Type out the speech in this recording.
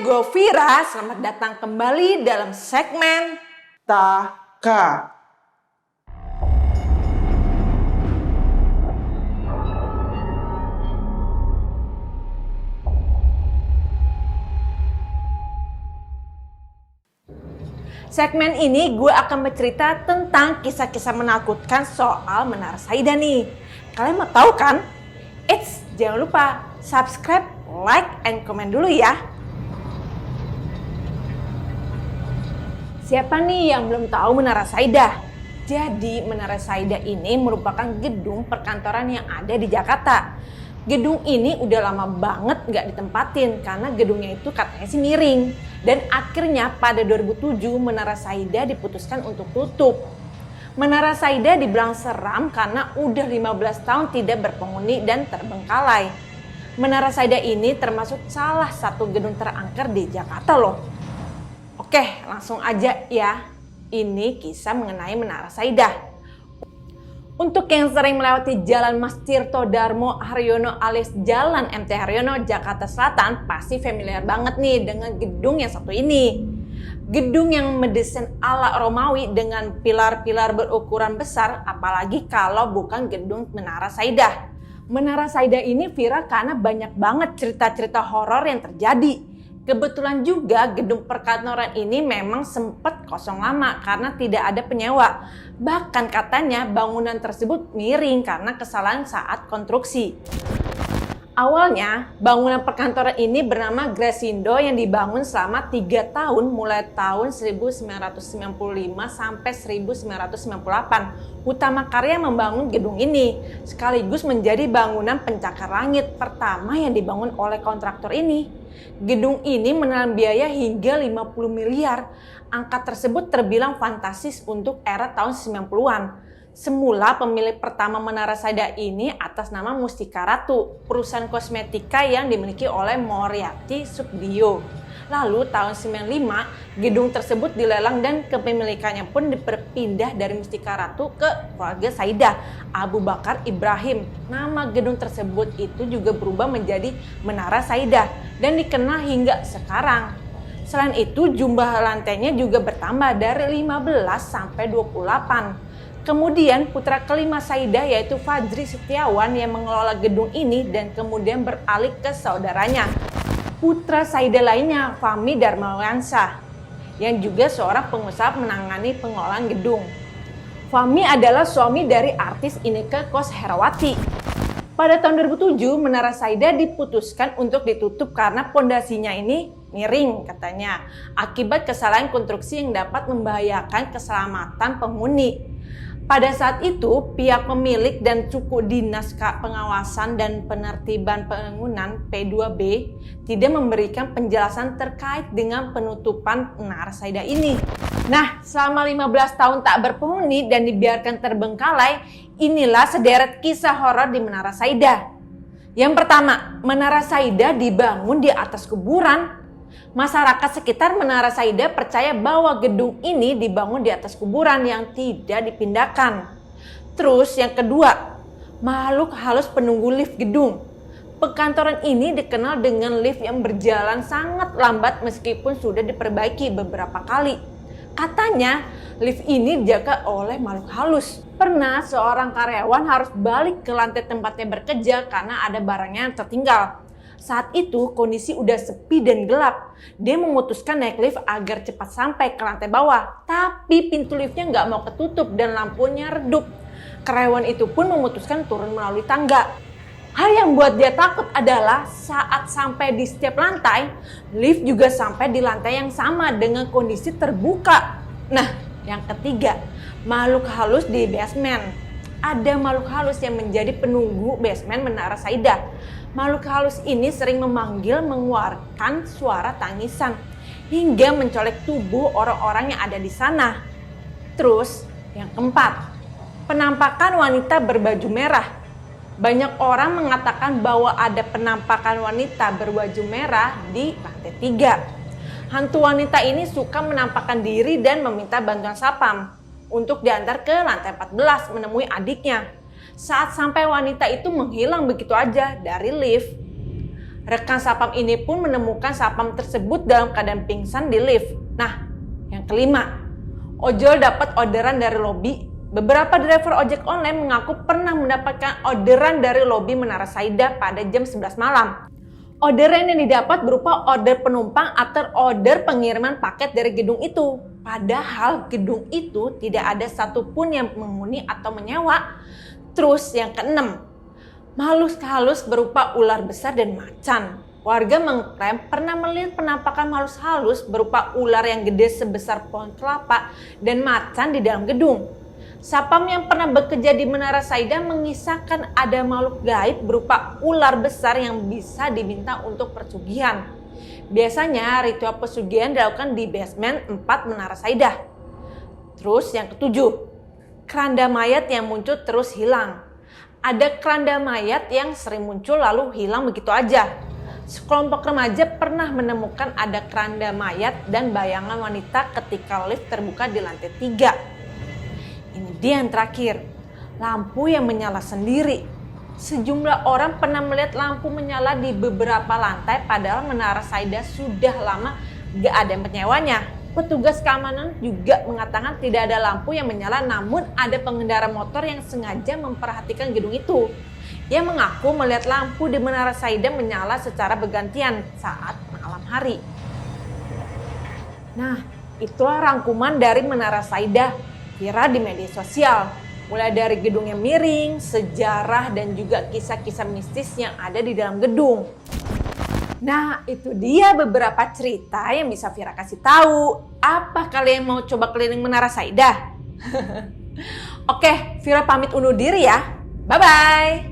gue Vira. Selamat datang kembali dalam segmen Taka. Segmen ini gue akan bercerita tentang kisah-kisah menakutkan soal Menara Saida nih. Kalian mau tahu kan? Eits, jangan lupa subscribe, like, and komen dulu ya. Siapa nih yang belum tahu Menara Saida? Jadi Menara Saida ini merupakan gedung perkantoran yang ada di Jakarta. Gedung ini udah lama banget gak ditempatin karena gedungnya itu katanya sih miring. Dan akhirnya pada 2007 Menara Saida diputuskan untuk tutup. Menara Saida dibilang seram karena udah 15 tahun tidak berpenghuni dan terbengkalai. Menara Saida ini termasuk salah satu gedung terangker di Jakarta loh. Oke, langsung aja ya. Ini kisah mengenai Menara Saida. Untuk yang sering melewati Jalan Mas Tirto Darmo Haryono alias Jalan MT Haryono Jakarta Selatan pasti familiar banget nih dengan gedung yang satu ini. Gedung yang mendesain ala Romawi dengan pilar-pilar berukuran besar, apalagi kalau bukan gedung Menara Saida. Menara Saida ini viral karena banyak banget cerita-cerita horor yang terjadi. Kebetulan juga gedung perkantoran ini memang sempat kosong lama karena tidak ada penyewa. Bahkan katanya bangunan tersebut miring karena kesalahan saat konstruksi. Awalnya bangunan perkantoran ini bernama Gresindo yang dibangun selama 3 tahun mulai tahun 1995 sampai 1998. Utama karya membangun gedung ini sekaligus menjadi bangunan pencakar langit pertama yang dibangun oleh kontraktor ini. Gedung ini menelan biaya hingga 50 miliar. Angka tersebut terbilang fantastis untuk era tahun 90-an. Semula pemilik pertama Menara Saida ini atas nama Mustika Ratu, perusahaan kosmetika yang dimiliki oleh Moriarty Sudibyo. Lalu tahun 95, gedung tersebut dilelang dan kepemilikannya pun berpindah dari Mustika Ratu ke keluarga Saida, Abu Bakar Ibrahim. Nama gedung tersebut itu juga berubah menjadi Menara Saida dan dikenal hingga sekarang. Selain itu, jumlah lantainya juga bertambah dari 15 sampai 28. Kemudian putra kelima Saida yaitu Fajri Setiawan yang mengelola gedung ini dan kemudian beralih ke saudaranya. Putra Saida lainnya Fahmi Darmawansyah yang juga seorang pengusaha menangani pengelolaan gedung. Fahmi adalah suami dari artis Inneke Koesherawati. Pada tahun 2007 Menara Saida diputuskan untuk ditutup karena pondasinya ini miring katanya akibat kesalahan konstruksi yang dapat membahayakan keselamatan penghuni. Pada saat itu, pihak pemilik dan suku dinas pengawasan dan penertiban bangunan P2B tidak memberikan penjelasan terkait dengan penutupan Menara Saida ini. Nah, selama 15 tahun tak berpenghuni dan dibiarkan terbengkalai, inilah sederet kisah horor di Menara Saida. Yang pertama, Menara Saida dibangun di atas kuburan. Masyarakat sekitar Menara Saida percaya bahwa gedung ini dibangun di atas kuburan yang tidak dipindahkan. Terus yang kedua, makhluk halus penunggu lift gedung. Perkantoran ini dikenal dengan lift yang berjalan sangat lambat meskipun sudah diperbaiki beberapa kali. Katanya lift ini dijaga oleh makhluk halus. Pernah seorang karyawan harus balik ke lantai tempatnya bekerja karena ada barangnya yang tertinggal. Saat itu kondisi udah sepi dan gelap. Dia memutuskan naik lift agar cepat sampai ke lantai bawah. Tapi pintu liftnya nggak mau ketutup dan lampunya redup. Karyawan itu pun memutuskan turun melalui tangga. Hal yang buat dia takut adalah saat sampai di setiap lantai, lift juga sampai di lantai yang sama dengan kondisi terbuka. Nah, yang ketiga, makhluk halus di basement. Ada makhluk halus yang menjadi penunggu basement Menara Saida. Makhluk halus ini sering memanggil, mengeluarkan suara tangisan hingga mencolek tubuh orang-orang yang ada di sana. Terus, yang keempat, penampakan wanita berbaju merah. Banyak orang mengatakan bahwa ada penampakan wanita berbaju merah di lantai 3. Hantu wanita ini suka menampakkan diri dan meminta bantuan satpam untuk diantar ke lantai 14 menemui adiknya. Saat sampai wanita itu menghilang begitu aja dari lift. Rekan Sapam ini pun menemukan Sapam tersebut dalam keadaan pingsan di lift. Nah, yang kelima, ojol dapat orderan dari lobi. Beberapa driver ojek online mengaku pernah mendapatkan orderan dari lobi Menara Saida pada jam 11 malam. Orderan yang didapat berupa order penumpang atau order pengiriman paket dari gedung itu. Padahal gedung itu tidak ada satupun yang menghuni atau menyewa. Terus yang keenam, makhluk halus berupa ular besar dan macan. Warga mengklaim pernah melihat penampakan makhluk halus berupa ular yang gede sebesar pohon kelapa dan macan di dalam gedung. Sapam yang pernah bekerja di Menara Saida mengisahkan ada makhluk gaib berupa ular besar yang bisa diminta untuk persugihan. Biasanya ritual pesugihan dilakukan di basement 4 Menara Saida. Terus yang ketujuh, keranda mayat yang muncul terus hilang. Ada keranda mayat yang sering muncul lalu hilang begitu aja. Sekelompok remaja pernah menemukan ada keranda mayat dan bayangan wanita ketika lift terbuka di lantai 3. Ini dia yang terakhir, lampu yang menyala sendiri. Sejumlah orang pernah melihat lampu menyala di beberapa lantai padahal Menara Saida sudah lama gak ada penyewanya. Petugas keamanan juga mengatakan tidak ada lampu yang menyala, namun ada pengendara motor yang sengaja memperhatikan gedung itu. Ia mengaku melihat lampu di Menara Saida menyala secara bergantian saat malam hari. Nah, itulah rangkuman dari Menara Saida viral di media sosial. Mulai dari gedung yang miring, sejarah, dan juga kisah-kisah mistis yang ada di dalam gedung. Nah, itu dia beberapa cerita yang bisa Vira kasih tahu. Apa kalian mau coba keliling Menara Saida? Oke, Vira pamit undur diri ya. Bye-bye.